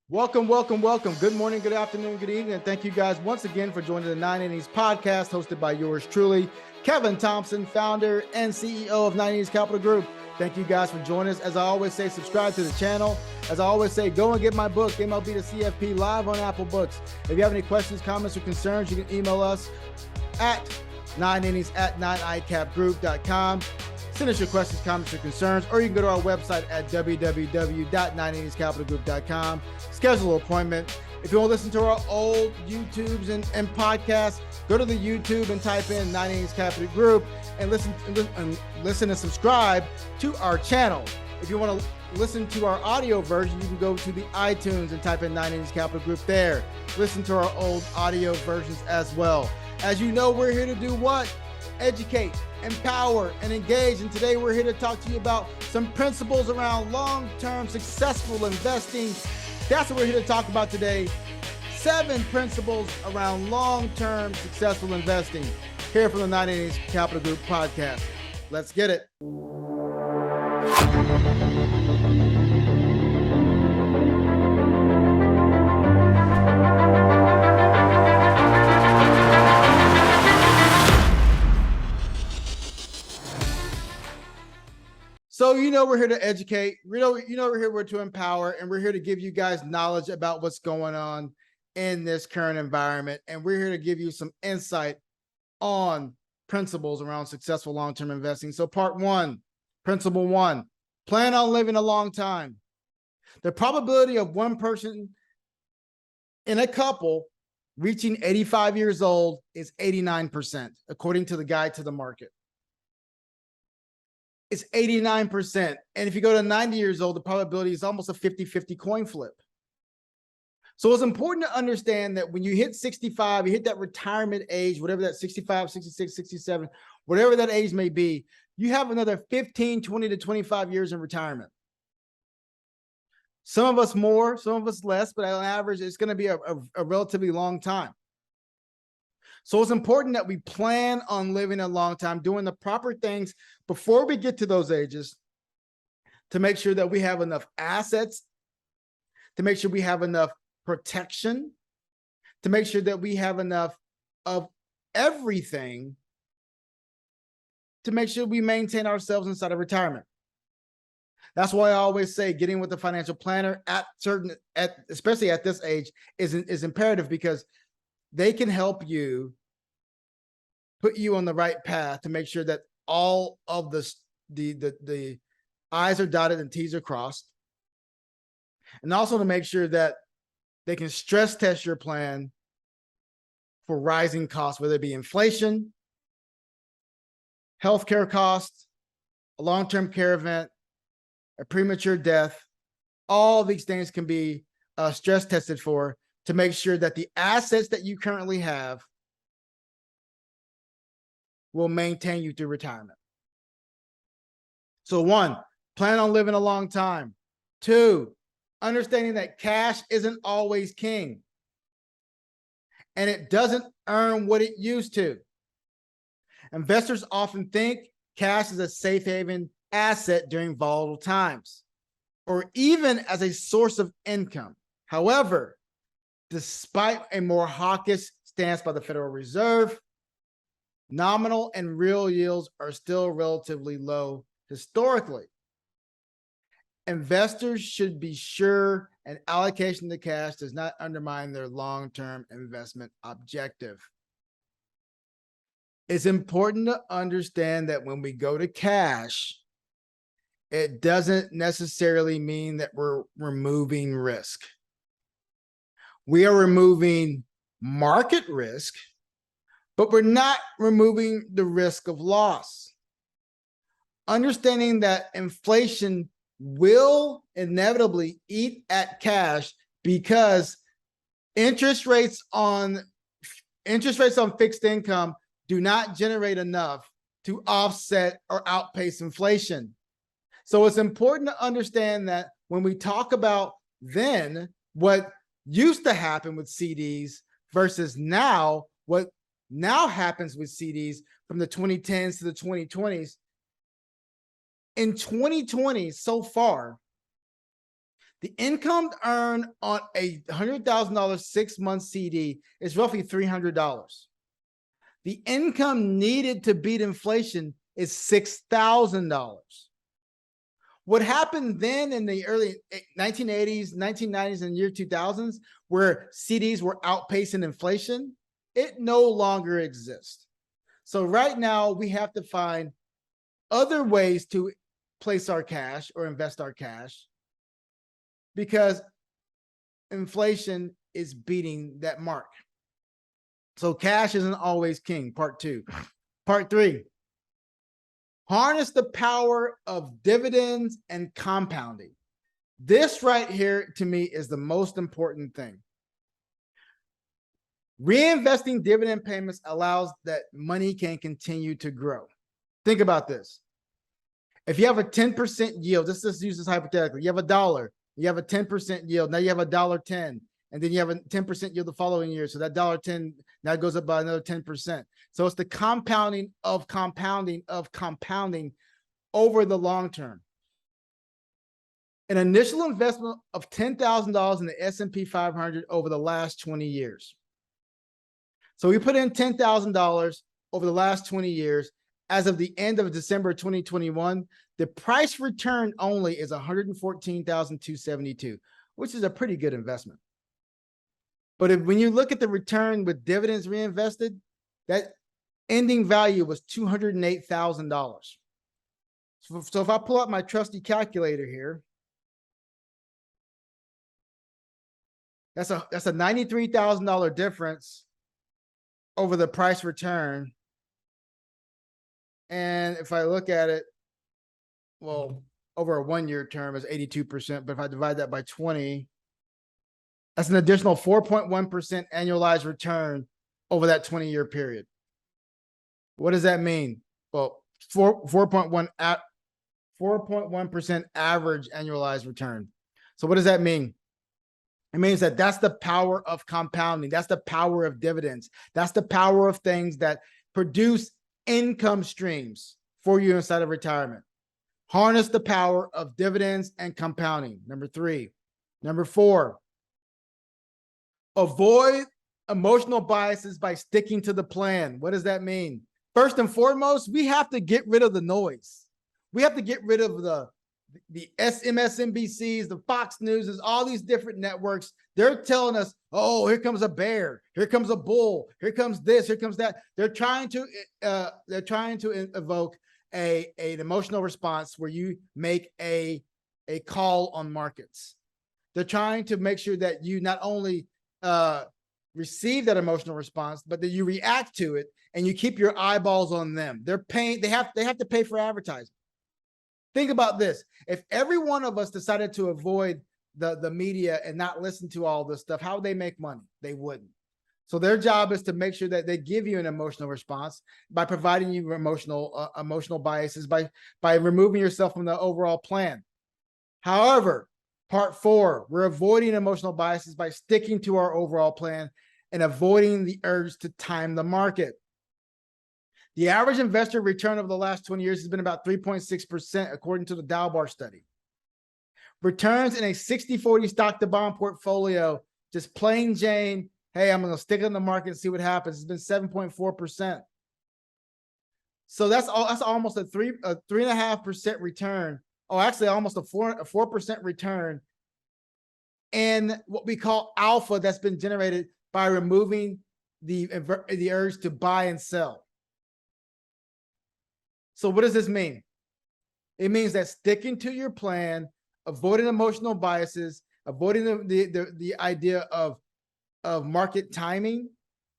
Welcome, welcome, welcome. Good morning, good afternoon, good evening, and thank you guys once again for joining the 9 Innings podcast hosted by yours truly, Kevin Thompson, founder and CEO of 9 Innings Capital Group. Thank you guys for joining us. As I always say, subscribe to the channel. As I always say, go and get my book, MLB to CFP, live on Apple Books. If you have any questions, comments, or concerns, you can email us at 9innings@9icapgroup.com. Send us your questions, comments, or concerns, or you can go to our website at www.9inningscapitalgroup.com. Schedule an appointment. If you want to listen to our old YouTubes and podcasts, go to the YouTube and type in 9 Innings Capital Group and listen and subscribe to our channel. If you want to listen to our audio version, you can go to the iTunes and type in 9 Innings Capital Group there. Listen to our old audio versions as well. As you know, we're here to do what? Educate, empower, and engage. And today we're here to talk to you about some principles around long-term successful investing. That's what we're here to talk about today. 7 principles around long-term successful investing here from the 9 Innings Capital Group podcast. Let's get it. So, we're here to educate, we're here to empower, and we're here to give you guys knowledge about what's going on in this current environment. And we're here to give you some insight on principles around successful long-term investing. So part 1, principle 1, plan on living a long time. The probability of one person in a couple reaching 85 years old is 89%, according to the Guide to the Market. It's 89%. And if you go to 90 years old, the probability is almost a 50-50 coin flip. So it's important to understand that when you hit 65, you hit that retirement age, whatever that 65, 66, 67, whatever that age may be, you have another 15, 20 to 25 years in retirement. Some of us more, some of us less, but on average, it's going to be a relatively long time. So it's important that we plan on living a long time, doing the proper things before we get to those ages to make sure that we have enough assets, to make sure we have enough protection, to make sure that we have enough of everything to make sure we maintain ourselves inside of retirement. That's why I always say getting with the financial planner especially at this age is imperative, because they can help you put you on the right path to make sure that all of the I's are dotted and T's are crossed. And also to make sure that they can stress test your plan for rising costs, whether it be inflation, healthcare costs, a long-term care event, a premature death. All these things can be stress tested for, to make sure that the assets that you currently have will maintain you through retirement. So 1, plan on living a long time. 2, understanding that cash isn't always king, and it doesn't earn what it used to. Investors often think cash is a safe haven asset during volatile times, or even as a source of income. However, despite a more hawkish stance by the Federal Reserve, nominal and real yields are still relatively low historically. Investors should be sure an allocation to cash does not undermine their long-term investment objective. It's important to understand that when we go to cash, it doesn't necessarily mean that we're removing risk. We are removing market risk, but we're not removing the risk of loss. Understanding that inflation will inevitably eat at cash, because interest rates on fixed income do not generate enough to offset or outpace inflation. So it's important to understand that when we talk about then what used to happen with CDs versus now, what now happens with CDs from the 2010s to the 2020s. In 2020 so far, The income earned on a $100,000 6-month CD is roughly $300. The income needed to beat inflation is $6,000. What happened then in the early 1980s, 1990s, and year 2000s, where CDs were outpacing inflation, it no longer exists. So right now we have to find other ways to place our cash or invest our cash, because inflation is beating that mark. So cash isn't always king, part 2. Part 3, harness the power of dividends and compounding. This right here to me is the most important thing. Reinvesting dividend payments allows that money can continue to grow. Think about this. If you have a 10% yield, let's just use this hypothetically. You have $1, you have a 10% yield. Now you have $1.10, and then you have a 10% yield the following year. So that $1.10 now goes up by another 10%. So it's the compounding of compounding over the long term. An initial investment of $10,000 in the S&P 500 over the last 20 years. So we put in $10,000 over the last 20 years. As of the end of December 2021, the price return only is $114,272, which is a pretty good investment. But when you look at the return with dividends reinvested, that ending value was $208,000. So if I pull up my trusty calculator here, that's a $93,000 difference over the price return. And if I look at it, well, over a 1-year term is 82%, but if I divide that by 20, that's an additional 4.1% annualized return over that 20-year period. What does that mean? Well, 4.1% average annualized return. So what does that mean? It means that that's the power of compounding. That's the power of dividends. That's the power of things that produce income streams for you inside of retirement. Harness the power of dividends and compounding. Number 3. Number 4, avoid emotional biases by sticking to the plan. What does that mean? First and foremost, we have to get rid of the noise. We have to get rid of the MSNBCs, the Fox News, all these different networks. They're telling us, oh, here comes a bear, here comes a bull, here comes this, here comes that. They're trying to evoke an emotional response where you make a call on markets. They're trying to make sure that you not only receive that emotional response, but that you react to it and you keep your eyeballs on them. They're paying, they have to pay for advertising. Think about this. If every one of us decided to avoid the media and not listen to all this stuff, how would they make money? They wouldn't. So their job is to make sure that they give you an emotional response by providing you emotional biases, by removing yourself from the overall plan. However, part 4, we're avoiding emotional biases by sticking to our overall plan and avoiding the urge to time the market. The average investor return over the last 20 years has been about 3.6%, according to the Dalbar study. Returns in a 60-40 stock to bond portfolio, just plain Jane, hey, I'm going to stick it in the market and see what happens, it's been 7.4%. So that's almost a 3.5% return. Oh, actually almost a 4% return in what we call alpha that's been generated by removing the urge to buy and sell. So what does this mean? It means that sticking to your plan, avoiding emotional biases, avoiding the idea of market timing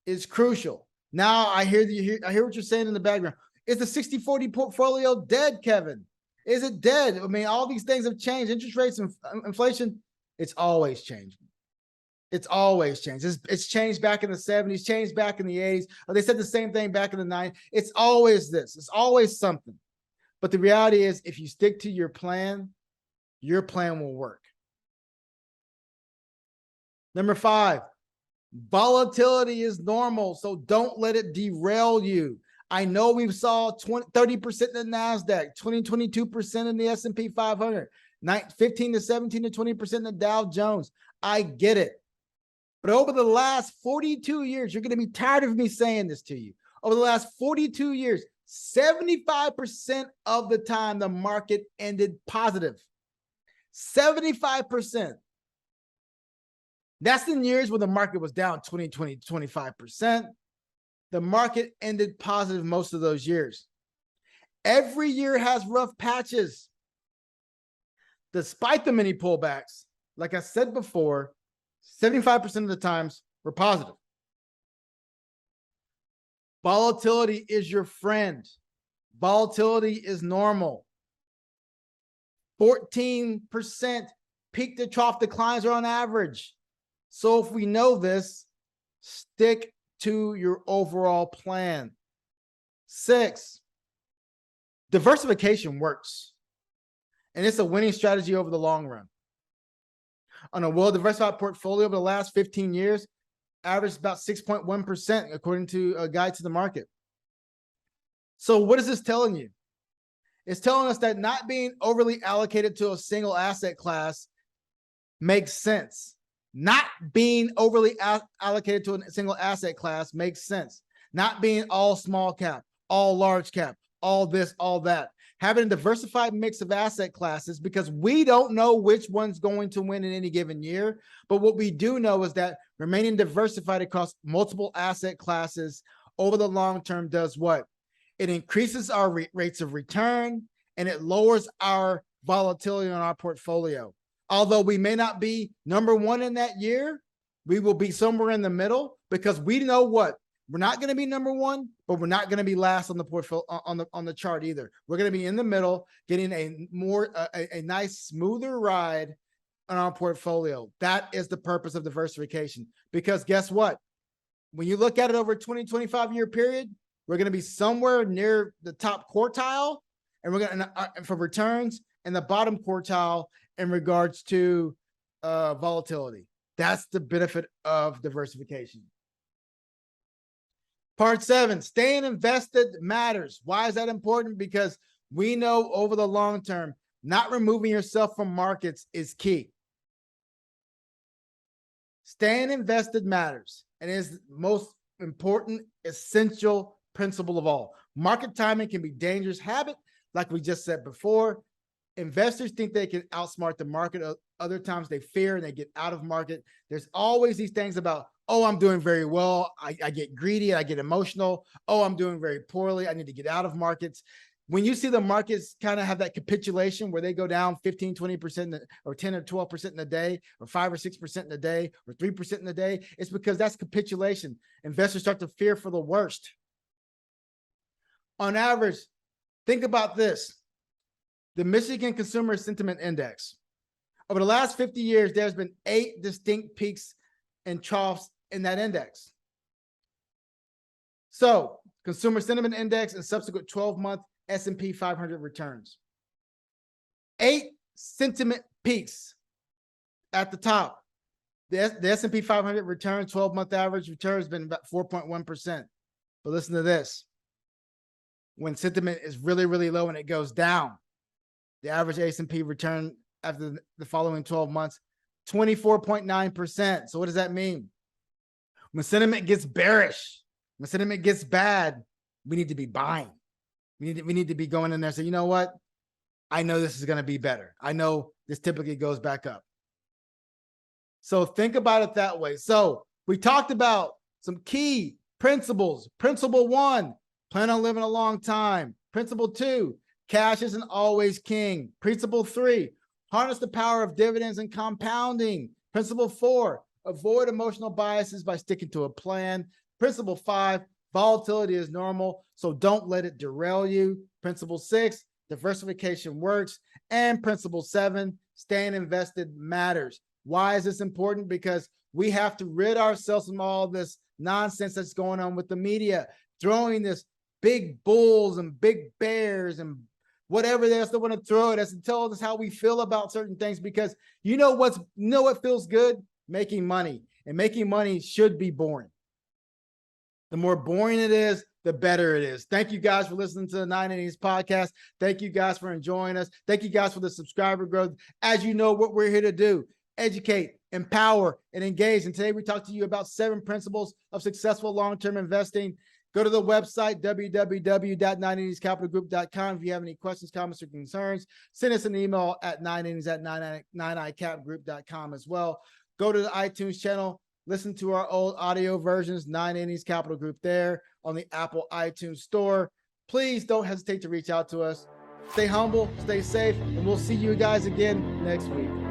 is crucial. Now I hear what you're saying in the background. Is the 60-40 portfolio dead, Kevin? Is it dead? I mean, all these things have changed. Interest rates and inflation, it's always changing. It's always changed. It's changed back in the 70s, changed back in the 80s. Or they said the same thing back in the 90s. It's always this. It's always something. But the reality is, if you stick to your plan will work. Number 5, volatility is normal, so don't let it derail you. I know we saw 30% in the NASDAQ, 22% in the S&P 500. 15 to 17 to 20% in the Dow Jones. I get it. But over the last 42 years, you're going to be tired of me saying this to you. Over the last 42 years, 75% of the time, the market ended positive. 75%. That's in years when the market was down 20, 25%. The market ended positive most of those years. Every year has rough patches. Despite the many pullbacks, like I said before, 75% of the times we're positive. Volatility is your friend. Volatility is normal. 14% peak to trough declines are on average. So if we know this, stick to your overall plan. 6, diversification works. And it's a winning strategy over the long run. On a well-diversified portfolio over the last 15 years, averaged about 6.1% according to a guide to the market. So what is this telling you? It's telling us that not being overly allocated to a single asset class makes sense. Not being overly allocated to a single asset class makes sense. Not being all small cap, all large cap, all this, all that. Having a diversified mix of asset classes, because we don't know which one's going to win in any given year. But what we do know is that remaining diversified across multiple asset classes over the long term does what? It increases our rates of return and it lowers our volatility on our portfolio. Although we may not be number one in that year, we will be somewhere in the middle, because we know what? We're not going to be number one, but we're not going to be last on the portfolio on the chart either. We're going to be in the middle, getting a nice smoother ride on our portfolio. That is the purpose of diversification. Because guess what? When you look at it over a 20, 25-year period, we're going to be somewhere near the top quartile, and we're going to for returns, and the bottom quartile in regards to volatility. That's the benefit of diversification. Part 7, staying invested matters. Why is that important? Because we know over the long term, not removing yourself from markets is key. Staying invested matters and is the most important, essential principle of all. Market timing can be a dangerous habit, like we just said before. Investors think they can outsmart the market. Other times they fear and they get out of market. There's always these things about, oh, I'm doing very well. I get greedy. I get emotional. Oh, I'm doing very poorly. I need to get out of markets. When you see the markets kind of have that capitulation where they go down 15, 20% or 10 or 12% in a day, or 5 or 6% in a day, or 3% in a day, it's because that's capitulation. Investors start to fear for the worst. On average, think about this. The Michigan Consumer Sentiment Index. Over the last 50 years, there's been 8 distinct peaks and troughs in that index. So, Consumer Sentiment Index and subsequent 12-month S&P 500 returns. 8 sentiment peaks at the top. The S&P 500 return, 12-month average return has been about 4.1%. But listen to this. When sentiment is really, really low and it goes down, the average S&P return after the following 12 months, 24.9%. So what does that mean? When sentiment gets bearish, when sentiment gets bad, we need to be buying. We need to be going in there and say, you know what? I know this is going to be better. I know this typically goes back up. So think about it that way. So we talked about some key principles. Principle 1, plan on living a long time. Principle 2, cash isn't always king. Principle 3, harness the power of dividends and compounding. Principle 4, avoid emotional biases by sticking to a plan. Principle 5, volatility is normal, so don't let it derail you. Principle 6, diversification works. And principle 7, staying invested matters. Why is this important? Because we have to rid ourselves from all this nonsense that's going on with the media, throwing this big bulls and big bears and whatever they still want to throw at us and tell us how we feel about certain things. Because you know what feels good? Making money. And making money should be boring. The more boring it is, the better it is. Thank you guys for listening to the 9 Innings podcast. Thank you guys for enjoying us. Thank you guys for the subscriber growth. As you know what we're here to do, educate, empower, and engage. And today we talked to you about 7 principles of successful long-term investing. Go to the website, www.9inningscapitalgroup.com. If you have any questions, comments, or concerns, send us an email at 9innings@9icapgroup.com as well. Go to the iTunes channel, listen to our old audio versions, 9 Innings Capital Group there on the Apple iTunes store. Please don't hesitate to reach out to us. Stay humble, stay safe, and we'll see you guys again next week.